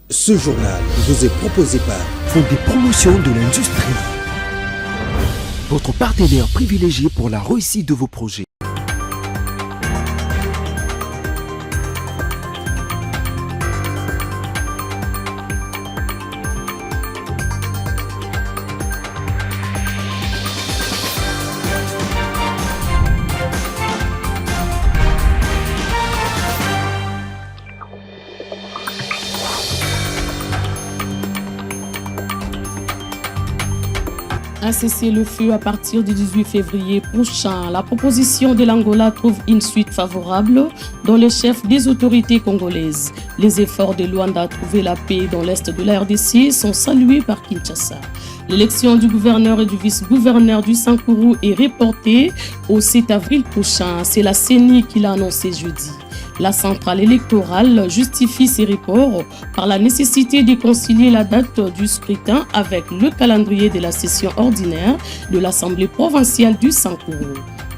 Ce journal vous est proposé par Fonds des promotions de l'industrie, votre partenaire privilégié pour la réussite de vos projets. Un cessez-le-feu à partir du 18 février prochain. La proposition de l'Angola trouve une suite favorable dans les chefs des autorités congolaises. Les efforts de Luanda à trouver la paix dans l'est de la RDC sont salués par Kinshasa. L'élection du gouverneur et du vice-gouverneur du Sankuru est reportée au 7 avril prochain. C'est la CENI qui l'a annoncé jeudi. La centrale électorale justifie ces reports par la nécessité de concilier la date du scrutin avec le calendrier de la session ordinaire de l'Assemblée provinciale du Sankuru.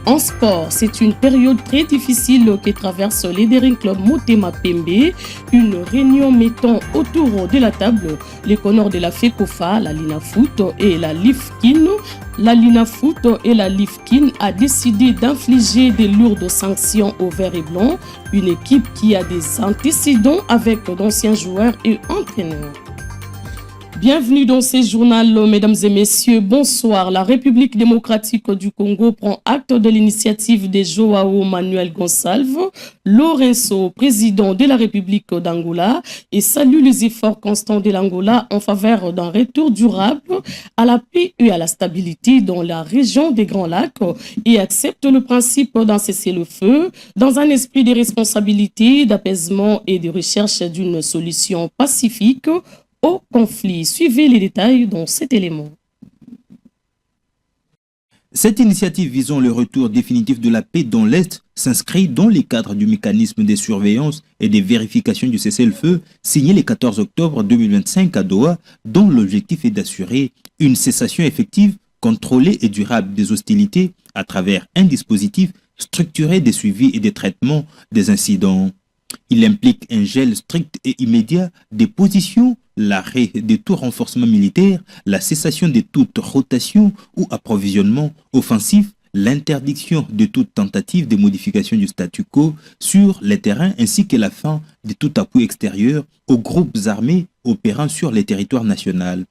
En sport, c'est une période très difficile que traverse les Daring Club Motema Pembe. Une réunion mettant autour de la table les connors de la FECOFA, la Linafoot et la Lifkin. La Linafoot et la Lifkin a décidé d'infliger des lourdes sanctions aux Verts et Blancs, une équipe qui a des antécédents avec d'anciens joueurs et entraîneurs. Bienvenue dans ce journal, mesdames et messieurs. Bonsoir. La République démocratique du Congo prend acte de l'initiative de Joao Manuel Gonçalves Lourenço, président de la République d'Angola, et salue les efforts constants de l'Angola en faveur d'un retour durable à la paix et à la stabilité dans la région des Grands Lacs et accepte le principe d'un cessez-le-feu dans un esprit de responsabilité, d'apaisement et de recherche d'une solution pacifique au conflit. Suivez les détails dans cet élément. Cette initiative visant le retour définitif de la paix dans l'Est s'inscrit dans les cadres du mécanisme de surveillance et de vérification du cessez-le-feu signé le 14 octobre 2025 à Doha, dont l'objectif est d'assurer une cessation effective, contrôlée et durable des hostilités à travers un dispositif structuré de suivi et de traitement des incidents. Il implique un gel strict et immédiat des positions, l'arrêt de tout renforcement militaire, la cessation de toute rotation ou approvisionnement offensif, l'interdiction de toute tentative de modification du statu quo sur les terrains ainsi que la fin de tout appui extérieur aux groupes armés opérant sur les territoires nationaux.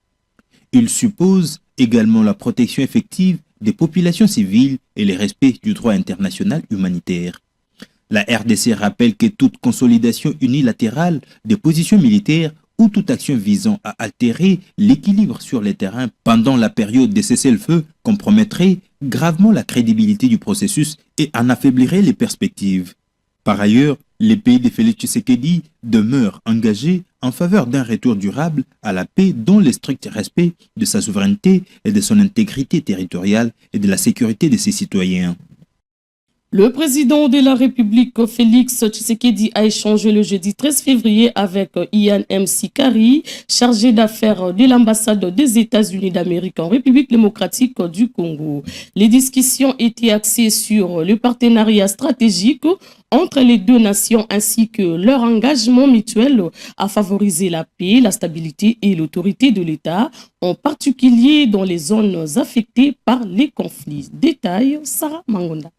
Il suppose également la protection effective des populations civiles et le respect du droit international humanitaire. La RDC rappelle que toute consolidation unilatérale des positions militaires ou toute action visant à altérer l'équilibre sur les terrains pendant la période de cessez-le-feu compromettrait gravement la crédibilité du processus et en affaiblirait les perspectives. Par ailleurs, les pays de Félix Tshisekedi demeurent engagés en faveur d'un retour durable à la paix dans le strict respect de sa souveraineté et de son intégrité territoriale et de la sécurité de ses citoyens. Le président de la République, Félix Tshisekedi, a échangé le jeudi 13 février avec Ian M. Sikari, chargé d'affaires de l'ambassade des États-Unis d'Amérique en République démocratique du Congo. Les discussions étaient axées sur le partenariat stratégique entre les deux nations ainsi que leur engagement mutuel à favoriser la paix, la stabilité et l'autorité de l'État, en particulier dans les zones affectées par les conflits. Détail, Sarah Mangonda.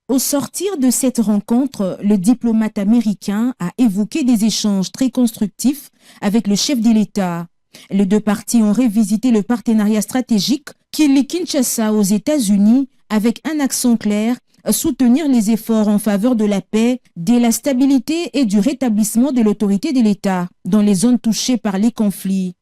Au sortir de cette rencontre, le diplomate américain a évoqué des échanges très constructifs avec le chef de l'État. Les deux parties ont révisité le partenariat stratégique qui lie Kinshasa aux États-Unis avec un accent clair, soutenir les efforts en faveur de la paix, de la stabilité et du rétablissement de l'autorité de l'État dans les zones touchées par les conflits.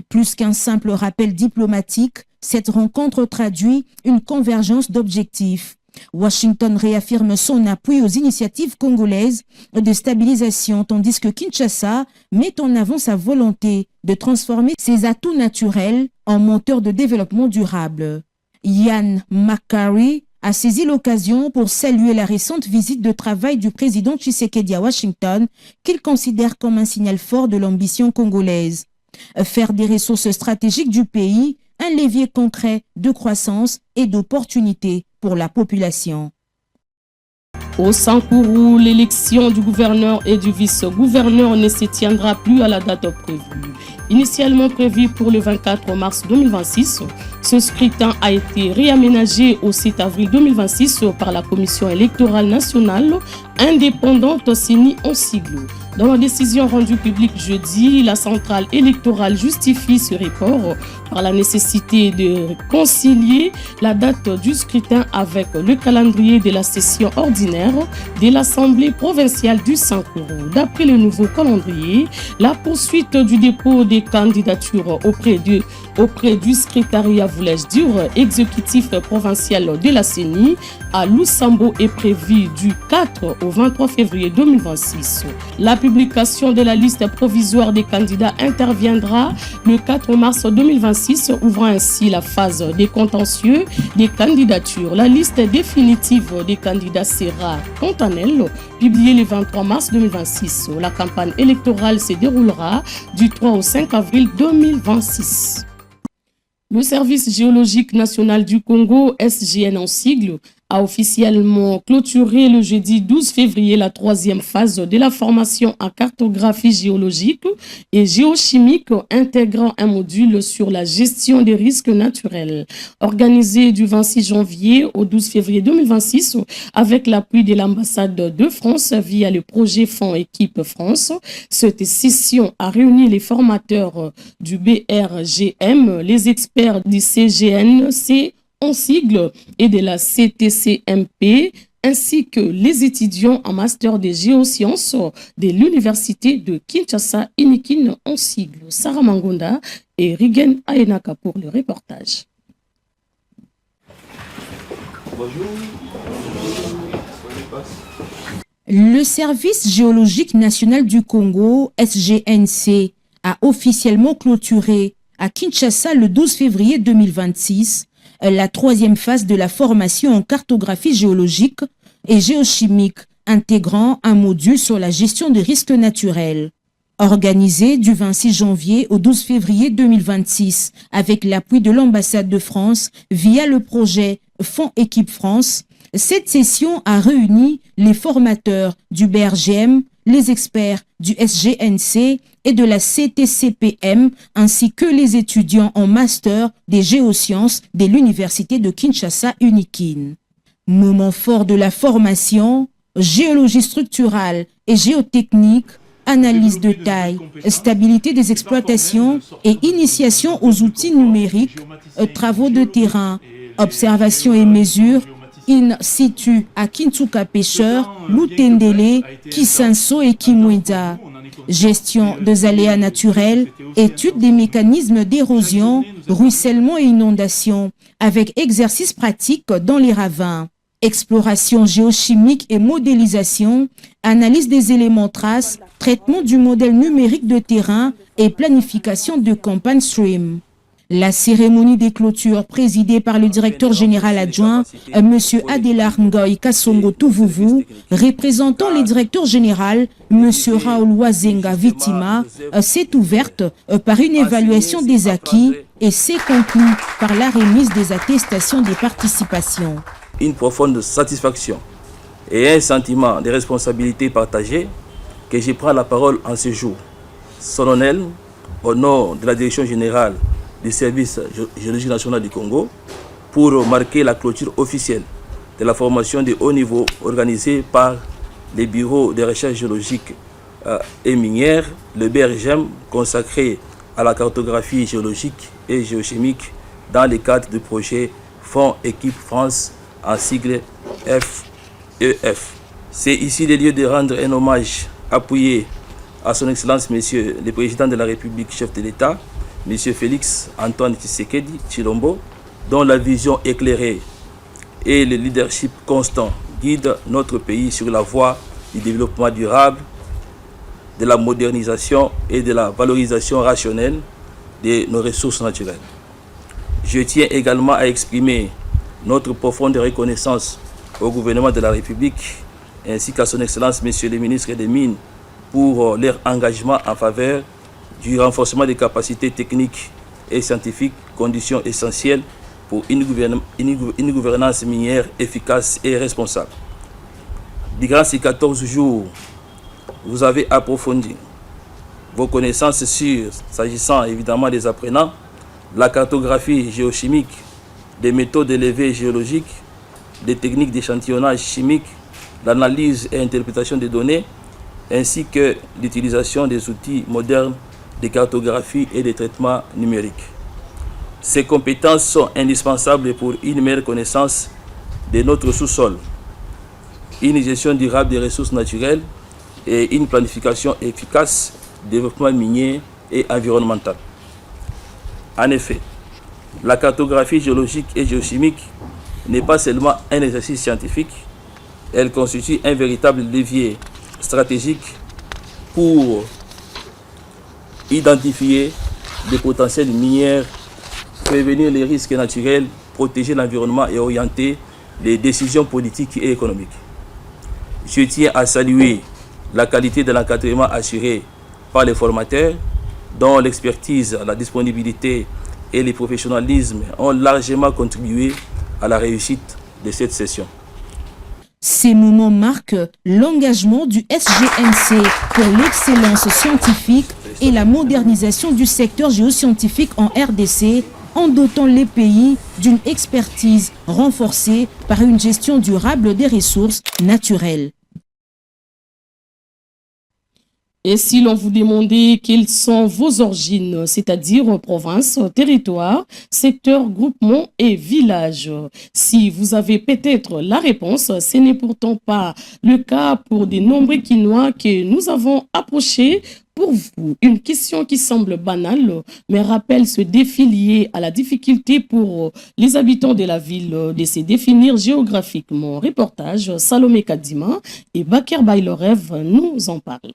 Plus qu'un simple rappel diplomatique, cette rencontre traduit une convergence d'objectifs. Washington réaffirme son appui aux initiatives congolaises de stabilisation, tandis que Kinshasa met en avant sa volonté de transformer ses atouts naturels en moteur de développement durable. Ian McCarry a saisi l'occasion pour saluer la récente visite de travail du président Tshisekedi à Washington, qu'il considère comme un signal fort de l'ambition congolaise. Faire des ressources stratégiques du pays un levier concret de croissance et d'opportunités pour la population. Au Sankourou, l'élection du gouverneur et du vice-gouverneur ne se tiendra plus à la date prévue. Initialement prévu pour le 24 mars 2026, ce scrutin a été réaménagé au 7 avril 2026 par la Commission électorale nationale indépendante CENI en sigle. Dans la décision rendue publique jeudi, la centrale électorale justifie ce report par la nécessité de concilier la date du scrutin avec le calendrier de la session ordinaire de l'Assemblée provinciale du Sankourou. D'après le nouveau calendrier, la poursuite du dépôt des candidatures auprès du secrétariat, voulais-je dire, exécutif provincial de la CENI à Lusambo est prévue du 4 au 23 février 2026. La publication de la liste provisoire des candidats interviendra le 4 mars 2026, ouvrant ainsi la phase des contentieux des candidatures. La liste définitive des candidats sera, quant à elle, publiée le 23 mars 2026. La campagne électorale se déroulera du 3 au 5 avril 2026. Le Service géologique national du Congo, SGN en sigle, a officiellement clôturé le jeudi 12 février la troisième phase de la formation en cartographie géologique et géochimique intégrant un module sur la gestion des risques naturels. Organisée du 26 janvier au 12 février 2026 avec l'appui de l'ambassade de France via le projet Fonds Équipe France, cette session a réuni les formateurs du BRGM, les experts du CGNC en sigle et de la CTCMP, ainsi que les étudiants en master de géosciences de l'université de Kinshasa, Inikin en sigle. Sarah Mangonda et Rigen Aenaka pour le reportage. Le Service géologique national du Congo, SGNC, a officiellement clôturé à Kinshasa le 12 février 2026 la troisième phase de la formation en cartographie géologique et géochimique, intégrant un module sur la gestion des risques naturels. Organisée du 26 janvier au 12 février 2026 avec l'appui de l'ambassade de France via le projet Fonds Équipe France, cette session a réuni les formateurs du BRGM, les experts du SGNC et de la CTCPM, ainsi que les étudiants en master des géosciences de l'université de Kinshasa Inikin. Moment fort de la formation, géologie structurale et géotechnique, analyse de taille, stabilité des exploitations et initiation aux outils numériques, travaux de terrain, observation et mesures, in situ à Kintsuka Pêcheur, Lutendele, Kisanso et Kimwenda. Gestion des aléas naturels, étude des mécanismes d'érosion, ruissellement et inondation, avec exercices pratiques dans les ravins. Exploration géochimique et modélisation, analyse des éléments traces, traitement du modèle numérique de terrain et planification de campagne stream. La cérémonie des clôtures présidée par le directeur général adjoint, M. Adelar Ngoy Kasongo Touvouvou, représentant le directeur général, M. Raoul Wazenga Vitima, s'est ouverte par une évaluation des acquis et s'est conclue par la remise des attestations des participations. Une profonde satisfaction et un sentiment de responsabilité partagée que je prends la parole en ce jour solennel au nom de la direction générale du service géologique national du Congo pour marquer la clôture officielle de la formation de haut niveau organisée par les bureaux de recherche géologique et minière, le BRGM consacré à la cartographie géologique et géochimique dans le cadre du projet Fonds Équipe France en sigle FEF. C'est ici le lieu de rendre un hommage appuyé à son Excellence Monsieur le Président de la République, chef de l'État, M. Félix Antoine Tshisekedi Tshilombo, dont la vision éclairée et le leadership constant guident notre pays sur la voie du développement durable, de la modernisation et de la valorisation rationnelle de nos ressources naturelles. Je tiens également à exprimer notre profonde reconnaissance au gouvernement de la République ainsi qu'à son Excellence Monsieur le ministre des Mines pour leur engagement en faveur du renforcement des capacités techniques et scientifiques, conditions essentielles pour une gouvernance minière efficace et responsable. Durant ces 14 jours, vous avez approfondi vos connaissances sur, s'agissant évidemment des apprenants, la cartographie géochimique, des méthodes élevées géologiques, des techniques d'échantillonnage chimique, l'analyse et interprétation des données, ainsi que l'utilisation des outils modernes de cartographie et de traitement numérique. Ces compétences sont indispensables pour une meilleure connaissance de notre sous-sol, une gestion durable des ressources naturelles et une planification efficace du développement minier et environnemental. En effet, la cartographie géologique et géochimique n'est pas seulement un exercice scientifique, elle constitue un véritable levier stratégique pour identifier des potentiels minières, prévenir les risques naturels, protéger l'environnement et orienter les décisions politiques et économiques. Je tiens à saluer la qualité de l'encadrement assuré par les formateurs, dont l'expertise, la disponibilité et le professionnalisme ont largement contribué à la réussite de cette session. Ces moments marquent l'engagement du SGNC pour l'excellence scientifique et la modernisation du secteur géoscientifique en RDC, en dotant les pays d'une expertise renforcée par une gestion durable des ressources naturelles. Et si l'on vous demandait quelles sont vos origines, c'est-à-dire province, territoire, secteur, groupement et village, si vous avez peut-être la réponse, ce n'est pourtant pas le cas pour de nombreux Quinois que nous avons approchés. Pour vous, une question qui semble banale, mais rappelle ce défi lié à la difficulté pour les habitants de la ville de se définir géographiquement. Reportage, Salomé Kadima et Bakr Baylorev nous en parlent.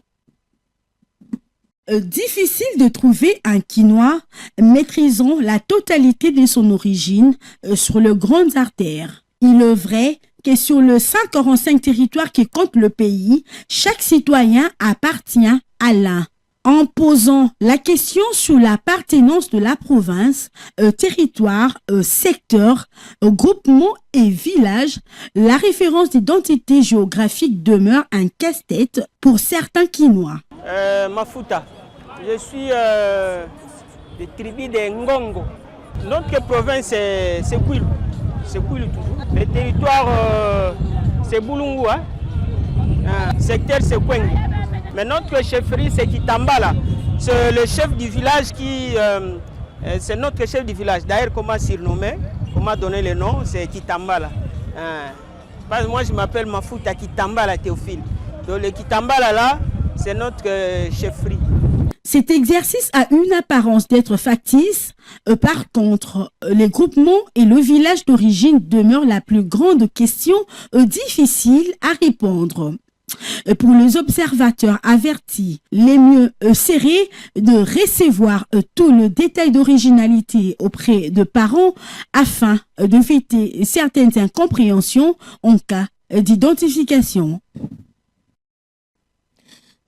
Difficile de trouver un Quinois maîtrisant la totalité de son origine sur les grandes artères. Il est vrai que sur le 145 territoires qui comptent le pays, chaque citoyen appartient à l'un. En posant la question sur l'appartenance de la province, territoire, secteur, groupement et village, la référence d'identité géographique demeure un casse-tête pour certains Quinois. Mafuta, je suis de tribu de Ngongo. Notre province c'est Kwilu. C'est Kwilu toujours. Le territoire c'est Boulungu, secteur c'est Kwengi. Mais notre chefferie c'est Kitambala. C'est le chef du village qui... c'est notre chef du village. D'ailleurs, comment surnommer, comment donner le nom, c'est Kitambala. Parce que moi je m'appelle Mafuta Kitambala Théophile. Donc le Kitambala là, c'est notre chefferie. Cet exercice a une apparence d'être factice. Par contre, les groupements et le village d'origine demeurent la plus grande question difficile à répondre. Pour les observateurs avertis, les mieux serait de recevoir tout le détail d'originalité auprès de parents afin d'éviter certaines incompréhensions en cas d'identification.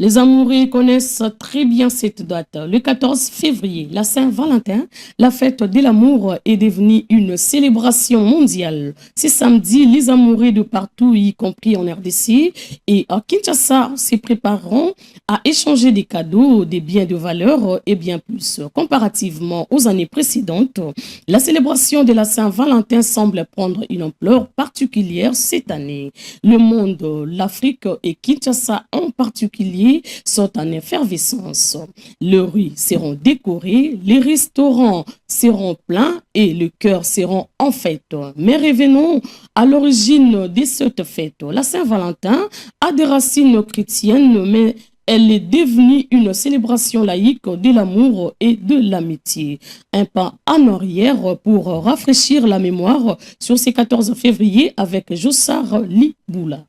Les amoureux connaissent très bien cette date. Le 14 février, la Saint-Valentin, la fête de l'amour est devenue une célébration mondiale. Ce samedi, les amoureux de partout, y compris en RDC et à Kinshasa, se prépareront à échanger des cadeaux, des biens de valeur et bien plus. Comparativement aux années précédentes, la célébration de la Saint-Valentin semble prendre une ampleur particulière cette année. Le monde, l'Afrique et Kinshasa en particulier sont en effervescence. Les rues seront décorées, les restaurants seront pleins et les cœurs seront en fête. Mais revenons à l'origine de cette fête. La Saint-Valentin a des racines chrétiennes, mais elle est devenue une célébration laïque de l'amour et de l'amitié. Un pas en arrière pour rafraîchir la mémoire sur ce 14 février avec Jossar Liboula.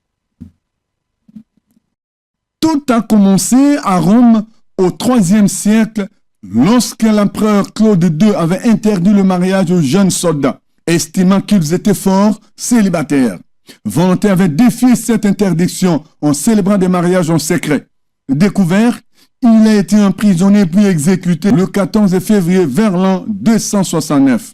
Tout a commencé à Rome au IIIe siècle lorsque l'empereur Claude II avait interdit le mariage aux jeunes soldats, estimant qu'ils étaient forts célibataires. Volontaire avait défié cette interdiction en célébrant des mariages en secret. Découvert, il a été emprisonné puis exécuté le 14 février vers l'an 269.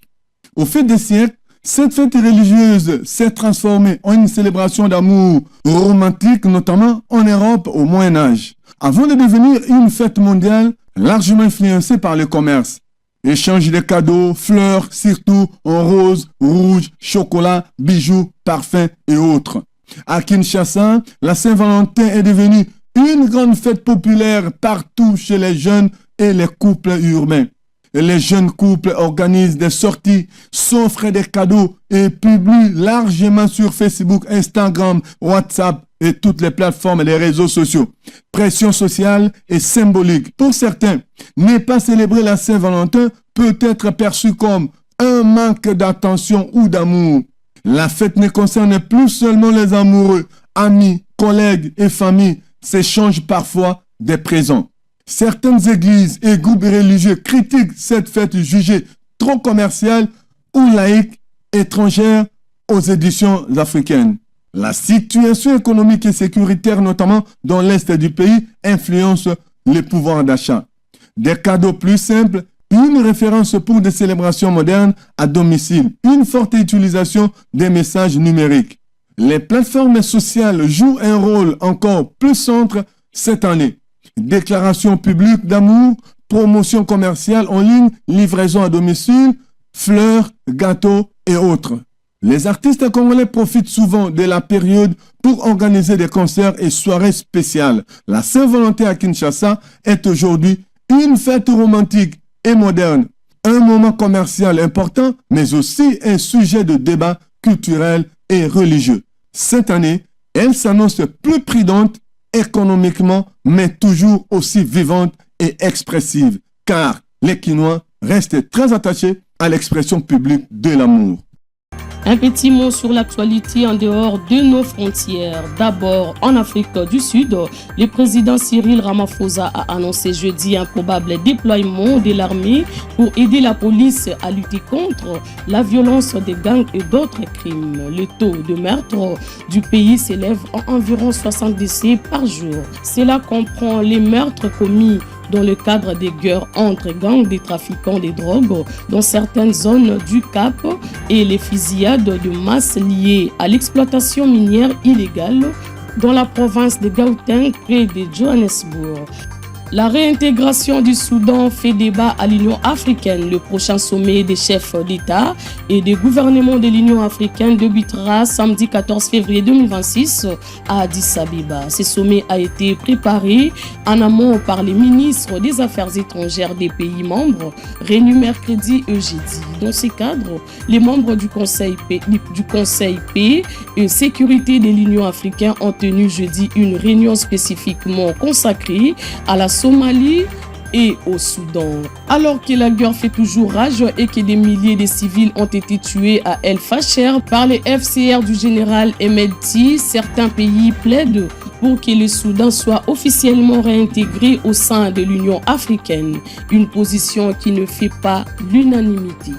Au fil des siècles, Cette fête religieuse s'est transformée en une célébration d'amour romantique, notamment en Europe au Moyen-Âge, avant de devenir une fête mondiale largement influencée par le commerce. Échange de cadeaux, fleurs, surtout en rose, rouge, chocolat, bijoux, parfums et autres. À Kinshasa, la Saint-Valentin est devenue une grande fête populaire partout chez les jeunes et les couples urbains. Les jeunes couples organisent des sorties, s'offrent des cadeaux et publient largement sur Facebook, Instagram, WhatsApp et toutes les plateformes des réseaux sociaux. Pression sociale et symbolique. Pour certains, ne pas célébrer la Saint-Valentin peut être perçu comme un manque d'attention ou d'amour. La fête ne concerne plus seulement les amoureux, amis, collègues et familles s'échangent parfois des présents. Certaines églises et groupes religieux critiquent cette fête jugée trop commerciale ou laïque, étrangère aux éditions africaines. La situation économique et sécuritaire, notamment dans l'est du pays, influence le pouvoir d'achat. Des cadeaux plus simples, une référence pour des célébrations modernes à domicile, une forte utilisation des messages numériques. Les plateformes sociales jouent un rôle encore plus central cette année. Déclaration publique d'amour, promotion commerciale en ligne, livraison à domicile, fleurs, gâteaux et autres. Les artistes congolais profitent souvent de la période pour organiser des concerts et soirées spéciales. La Saint-Valentin à Kinshasa est aujourd'hui une fête romantique et moderne, un moment commercial important, mais aussi un sujet de débat culturel et religieux. Cette année, elle s'annonce plus prudente économiquement, mais toujours aussi vivante et expressive, car les Kinois restent très attachés à l'expression publique de l'amour. Un petit mot sur l'actualité en dehors de nos frontières. D'abord, en Afrique du Sud, le président Cyril Ramaphosa a annoncé jeudi un probable déploiement de l'armée pour aider la police à lutter contre la violence des gangs et d'autres crimes. Le taux de meurtre du pays s'élève à environ 60 décès par jour. Cela comprend les meurtres commis dans le cadre des guerres entre gangs des trafiquants de drogue dans certaines zones du Cap et les fusillades de masse liées à l'exploitation minière illégale dans la province de Gauteng près de Johannesburg. La réintégration du Soudan fait débat à l'Union africaine. Le prochain sommet des chefs d'État et des gouvernements de l'Union africaine débutera samedi 14 février 2026 à Addis Abeba. Ce sommet a été préparé en amont par les ministres des Affaires étrangères des pays membres, réunis mercredi et jeudi. Dans ce cadre, les membres du Conseil paix et sécurité de l'Union africaine ont tenu jeudi une réunion spécifiquement consacrée à la Somalie et au Soudan. Alors que la guerre fait toujours rage et que des milliers de civils ont été tués à El Fasher par les FCR du général Hemedti, certains pays plaident pour que le Soudan soit officiellement réintégré au sein de l'Union africaine, une position qui ne fait pas l'unanimité.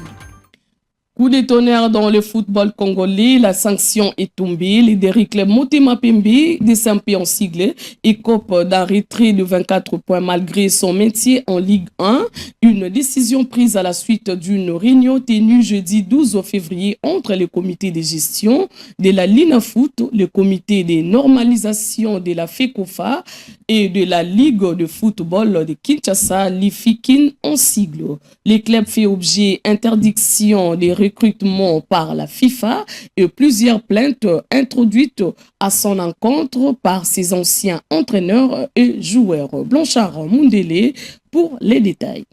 Coup de tonnerre dans le football congolais, la sanction est tombée. Le Derrick Club Motema Pembe, DSMP en sigle, écope d'un retrait de 24 points malgré son maintien en Ligue 1. Une décision prise à la suite d'une réunion tenue jeudi 12 février entre le comité de gestion de la Linafoot, le comité de normalisation de la FECOFA et de la Ligue de football de Kinshasa, l'IFIKIN en sigle. Les clubs fait objet d'interdiction des recrutement par la FIFA et plusieurs plaintes introduites à son encontre par ses anciens entraîneurs et joueurs. Blanchard Mundele pour les détails.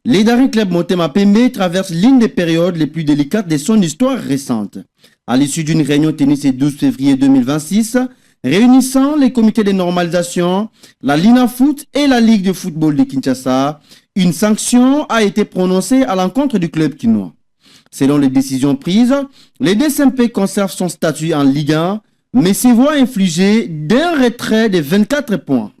Les Derrick Club Motema Pembe traverse l'une des périodes les plus délicates de son histoire récente. À l'issue d'une réunion tenue ce 12 février 2026, réunissant les comités de normalisation, la Linafoot et la Ligue de football de Kinshasa, une sanction a été prononcée à l'encontre du club kinois. Selon les décisions prises, le DSMP conserve son statut en Ligue 1, mais se voit infligé d'un retrait de 24 points.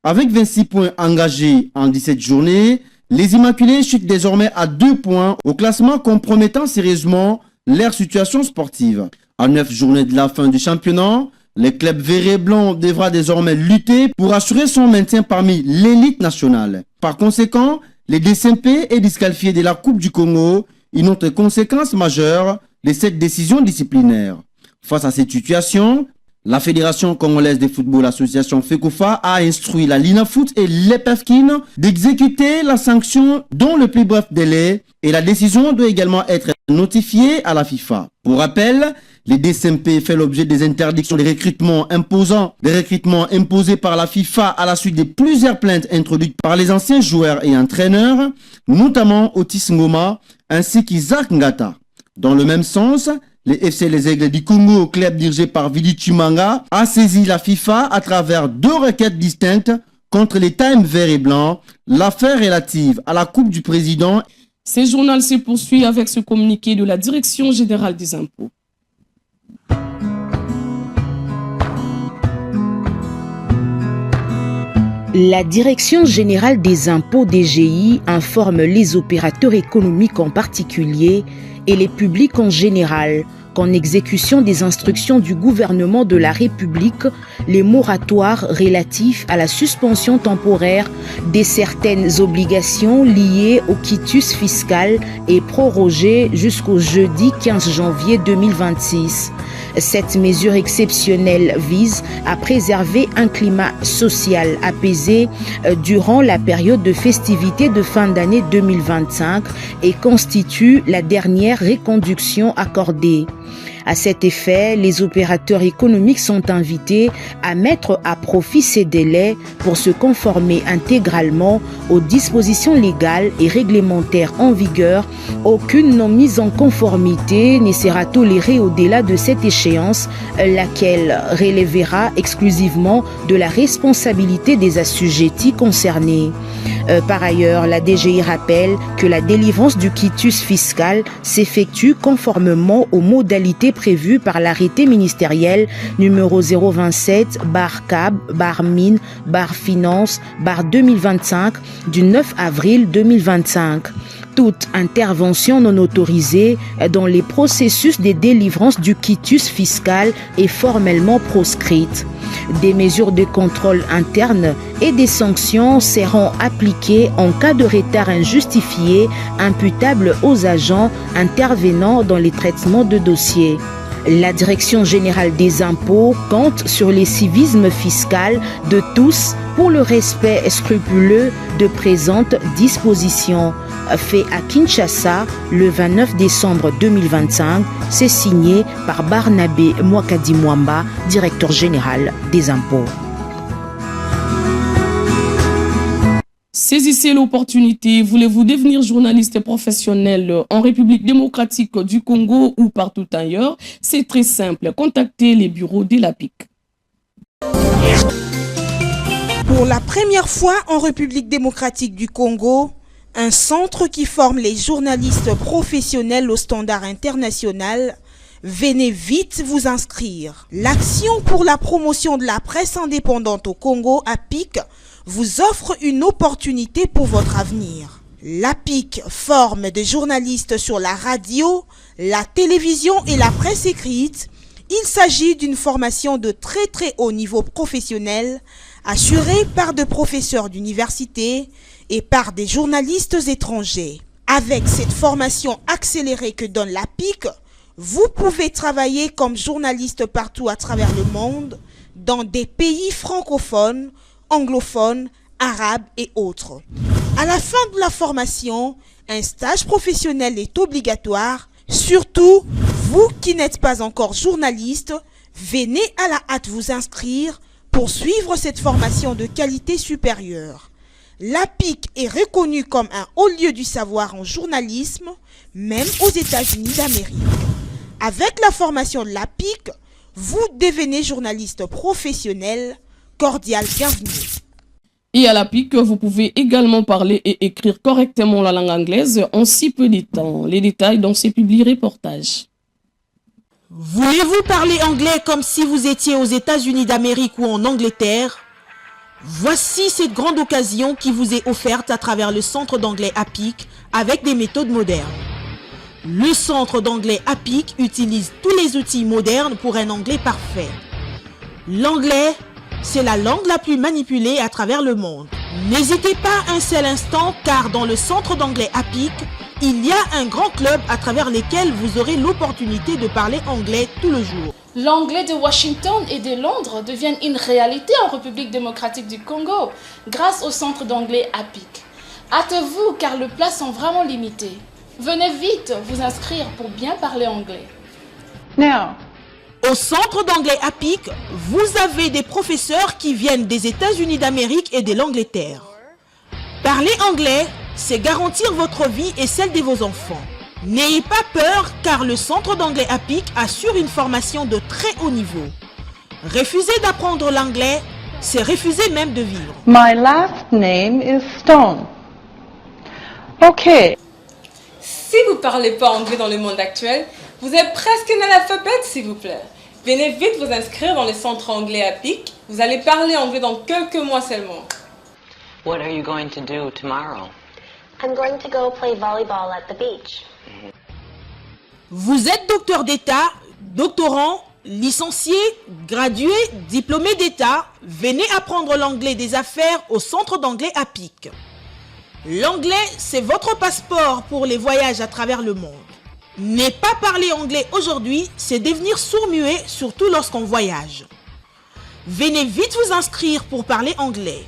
Avec 26 points engagés en 17 journées, les Immaculés chutent désormais à 2 points au classement, compromettant sérieusement leur situation sportive. À 9 journées de la fin du championnat, le club vert et blanc devra désormais lutter pour assurer son maintien parmi l'élite nationale. Par conséquent, le DSMP est disqualifié de la Coupe du Congo une autre conséquence majeure de cette décision disciplinaire. Face à cette situation, la Fédération congolaise de football, association FECOFA, a instruit la Linafoot et l'EPEFKIN d'exécuter la sanction dans le plus bref délai et la décision doit également être notifiée à la FIFA. Pour rappel, les DCMP fait l'objet des interdictions de recrutement imposés par la FIFA à la suite de plusieurs plaintes introduites par les anciens joueurs et entraîneurs, notamment Otis Ngoma ainsi qu'Isaac Ngata. Dans le même sens, les FC Les Aigles du Congo, club dirigé par Vili Chimanga, a saisi la FIFA à travers 2 requêtes distinctes contre les Times Vert et Blanc, l'affaire relative à la Coupe du Président. Ce journal se poursuit avec ce communiqué de la Direction générale des impôts. La Direction générale des impôts DGI informe les opérateurs économiques en particulier et les publics en général qu'en exécution des instructions du gouvernement de la République, les moratoires relatifs à la suspension temporaire de certaines obligations liées au quitus fiscal est prorogée jusqu'au jeudi 15 janvier 2026. Cette mesure exceptionnelle vise à préserver un climat social apaisé durant la période de festivité de fin d'année 2025 et constitue la dernière reconduction accordée. À cet effet, les opérateurs économiques sont invités à mettre à profit ces délais pour se conformer intégralement aux dispositions légales et réglementaires en vigueur. Aucune non mise en conformité ne sera tolérée au-delà de cette échéance, laquelle relèvera exclusivement de la responsabilité des assujettis concernés. Par ailleurs, la DGI rappelle que la délivrance du quitus fiscal s'effectue conformément aux modalités prévues par l'arrêté ministériel numéro 027/CAB/Mine/Finance/2025 du 9 avril 2025. Toute intervention non autorisée dans les processus de délivrance du quitus fiscal est formellement proscrite. Des mesures de contrôle interne et des sanctions seront appliquées en cas de retard injustifié imputable aux agents intervenant dans les traitements de dossiers. La Direction générale des impôts compte sur les civismes fiscal de tous pour le respect scrupuleux de présentes dispositions. Fait à Kinshasa le 29 décembre 2025, c'est signé par Barnabé Mwakadi Mwamba, directeur général des impôts. Saisissez l'opportunité. Voulez-vous devenir journaliste professionnel en République démocratique du Congo ou partout ailleurs? C'est très simple. Contactez les bureaux de l'APIC. Pour la première fois en République démocratique du Congo, un centre qui forme les journalistes professionnels au standard international. Venez vite vous inscrire. L'Action pour la promotion de la presse indépendante au Congo, APIC, vous offre une opportunité pour votre avenir. L'APIC forme des journalistes sur la radio, la télévision et la presse écrite. Il s'agit d'une formation de très haut niveau professionnel, assurée par des professeurs d'université et par des journalistes étrangers. Avec cette formation accélérée que donne l'APIC, vous pouvez travailler comme journaliste partout à travers le monde, dans des pays francophones, anglophones, arabes et autres. À la fin de la formation, un stage professionnel est obligatoire. Surtout, vous qui n'êtes pas encore journaliste, venez à la hâte vous inscrire pour suivre cette formation de qualité supérieure. L'APIC est reconnu comme un haut lieu du savoir en journalisme, même aux États-Unis d'Amérique. Avec la formation de l'APIC, vous devenez journaliste professionnel. Cordial bienvenue. Et à l'APIC, vous pouvez également parler et écrire correctement la langue anglaise en si peu de temps. Les détails dans ces publi-reportages. Voulez-vous parler anglais comme si vous étiez aux États-Unis d'Amérique ou en Angleterre? Voici cette grande occasion qui vous est offerte à travers le centre d'anglais APIC avec des méthodes modernes. Le centre d'anglais APIC utilise tous les outils modernes pour un anglais parfait. L'anglais, c'est la langue la plus manipulée à travers le monde. N'hésitez pas un seul instant car dans le centre d'anglais APIC, il y a un grand club à travers lequel vous aurez l'opportunité de parler anglais tout le jour. L'anglais de Washington et de Londres deviennent une réalité en République démocratique du Congo grâce au centre d'anglais APIC. Hâtez-vous car les places sont vraiment limitées. Venez vite vous inscrire pour bien parler anglais. Au centre d'anglais APIC, vous avez des professeurs qui viennent des États-Unis d'Amérique et de l'Angleterre. Parler anglais, c'est garantir votre vie et celle de vos enfants. N'ayez pas peur car le centre d'anglais APIC assure une formation de très haut niveau. Refuser d'apprendre l'anglais, c'est refuser même de vivre. My last name is Stone. Okay. Si vous ne parlez pas anglais dans le monde actuel, vous êtes presque analphabète, s'il vous plaît. Venez vite vous inscrire dans le centre anglais APIC. Vous allez parler anglais dans quelques mois seulement. What are you going to do tomorrow? I'm going to go play volleyball at the beach. Vous êtes docteur d'État, doctorant, licencié, gradué, diplômé d'État. Venez apprendre l'anglais des affaires au centre d'anglais APIC. L'anglais, c'est votre passeport pour les voyages à travers le monde. Ne pas parler anglais aujourd'hui, c'est devenir sourd-muet, surtout lorsqu'on voyage. Venez vite vous inscrire pour parler anglais.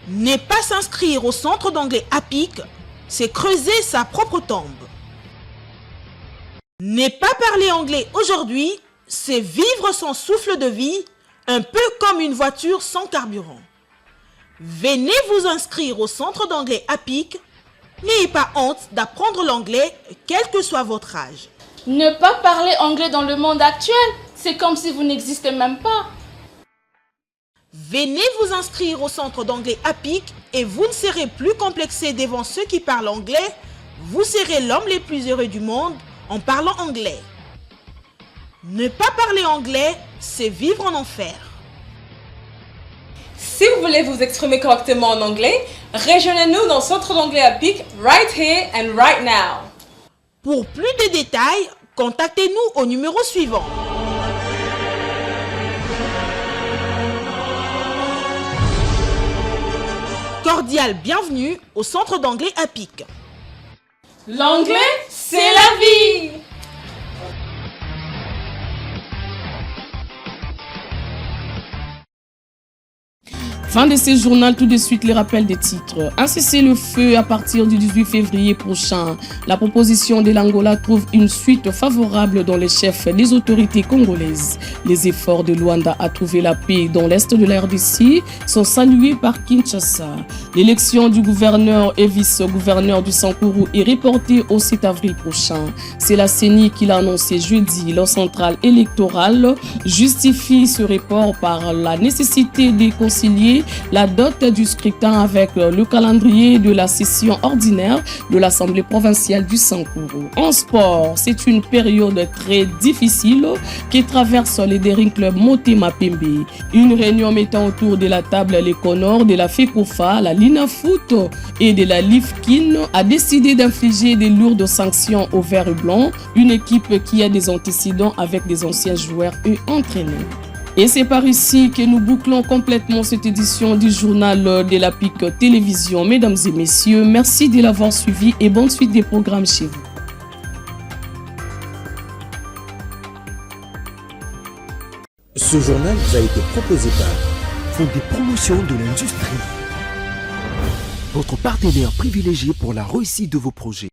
Ne pas s'inscrire au centre d'anglais APIC, c'est creuser sa propre tombe. Ne pas parler anglais aujourd'hui, c'est vivre son souffle de vie, un peu comme une voiture sans carburant. Venez vous inscrire au centre d'anglais APIC. N'ayez pas honte d'apprendre l'anglais, quel que soit votre âge. Ne pas parler anglais dans le monde actuel, c'est comme si vous n'existez même pas. Venez vous inscrire au centre d'anglais APIC et vous ne serez plus complexé devant ceux qui parlent anglais. Vous serez l'homme le plus heureux du monde en parlant anglais. Ne pas parler anglais, c'est vivre en enfer. Si vous voulez vous exprimer correctement en anglais, rejoignez-nous dans le centre d'anglais APIC right here and right now. Pour plus de détails, contactez-nous au numéro suivant. Cordial bienvenue au centre d'anglais APIC. L'anglais, c'est la vie! Fin de ce journal, tout de suite les rappels des titres. Un cessez-le-feu à partir du 18 février prochain. La proposition de l'Angola trouve une suite favorable dans les chefs des autorités congolaises. Les efforts de Luanda à trouver la paix dans l'est de la RDC sont salués par Kinshasa. L'élection du gouverneur et vice-gouverneur du Sankourou est reportée au 7 avril prochain. C'est la CENI qui l'a annoncé jeudi. La centrale électorale justifie ce report par la nécessité de concilier la date du scrutin avec le calendrier de la session ordinaire de l'Assemblée provinciale du Sankourou. En sport, c'est une période très difficile qui traverse les Daring Club Motema Pembe. Une réunion mettant autour de la table les Connors de la FECOFA, la Lina Foot et de la Lifkin a décidé d'infliger des lourdes sanctions au Vert et Blanc, une équipe qui a des antécédents avec des anciens joueurs et entraîneurs. Et c'est par ici que nous bouclons complètement cette édition du journal de l'APIC Télévision. Mesdames et messieurs, merci de l'avoir suivi et bonne suite des programmes chez vous. Ce journal vous a été proposé par Fonds des promotions de l'industrie. Votre partenaire privilégié pour la réussite de vos projets.